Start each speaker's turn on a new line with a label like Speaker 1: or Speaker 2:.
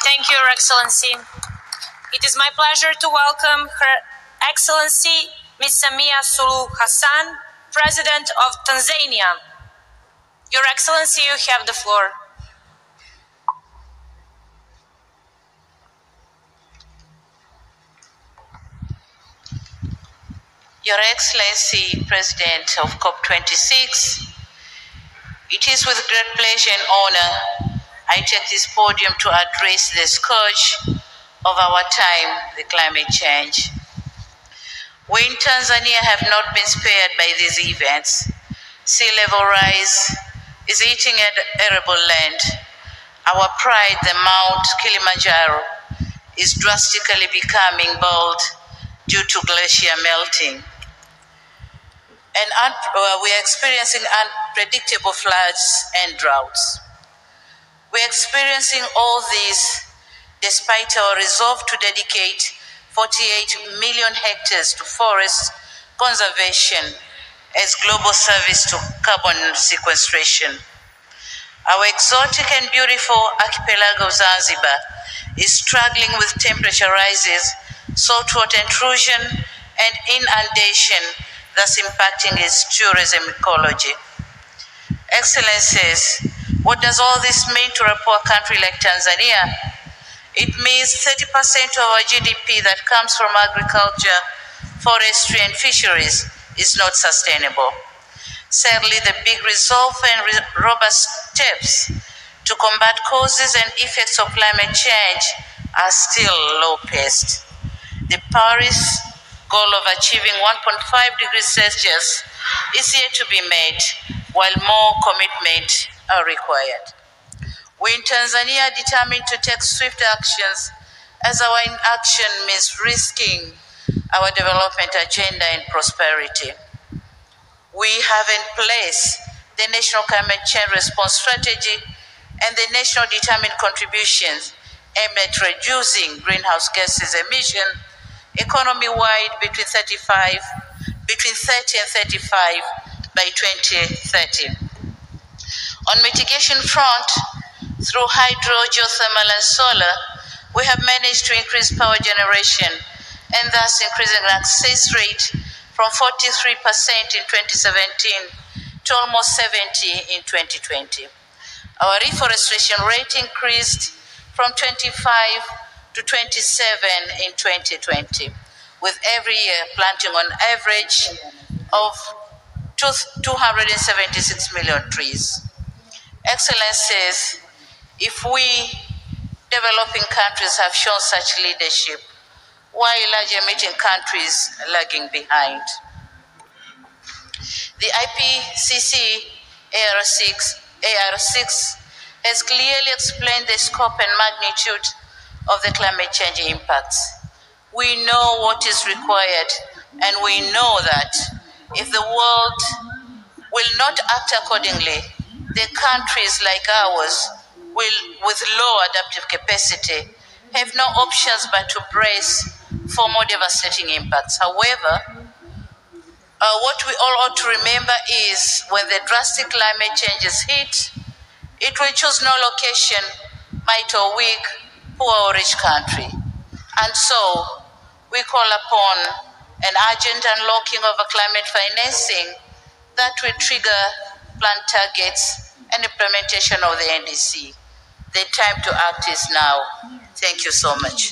Speaker 1: Thank you, Your Excellency. It is my pleasure to welcome Her Excellency Ms. Samia Suluhu Hassan, President of Tanzania. Your Excellency, you have the floor.
Speaker 2: Your Excellency, President of COP26, it is with great pleasure and honor I take this podium to address the scourge of our time, the climate change. We in Tanzania have not been spared by these events. Sea level rise is eating at arable land. Our pride, the Mount Kilimanjaro, is drastically becoming bald due to glacier melting. And we are experiencing unpredictable floods and droughts. We are experiencing all this despite our resolve to dedicate 48 million hectares to forest conservation as global service to carbon sequestration. Our exotic and beautiful archipelago of Zanzibar is struggling with temperature rises, saltwater intrusion, and inundation, thus impacting its tourism ecology. Excellencies, what does all this mean to a poor country like Tanzania? It means 30% of our GDP that comes from agriculture, forestry, and fisheries is not sustainable. Sadly, the big resolve and robust steps to combat causes and effects of climate change are still low-paced. The Paris goal of achieving 1.5 degrees Celsius is yet to be met, while more commitment are required. We in Tanzania are determined to take swift actions, as our inaction means risking our development agenda and prosperity. We have in place the National Climate Change Response Strategy and the National Determined Contributions aimed at reducing greenhouse gases emission economy-wide between 30 and 35 by 2030. On mitigation front, through hydro, geothermal, and solar, we have managed to increase power generation and thus increasing the access rate from 43% in 2017 to almost 70% in 2020. Our reforestation rate increased from 25 to 27 in 2020, with every year planting on average of 276 million trees. Excellencies, if we developing countries have shown such leadership, why large emitting countries lagging behind? The IPCC AR6 has clearly explained the scope and magnitude of the climate change impacts. We know what is required, and we know that if the world will not act accordingly, the countries like ours with low adaptive capacity have no options but to brace for more devastating impacts. However, what we all ought to remember is when the drastic climate changes hit, it will choose no location, might or weak, poor or rich country. And so we call upon an urgent unlocking of a climate financing that will trigger planned targets and implementation of the NDC. The time to act is now. Thank you so much.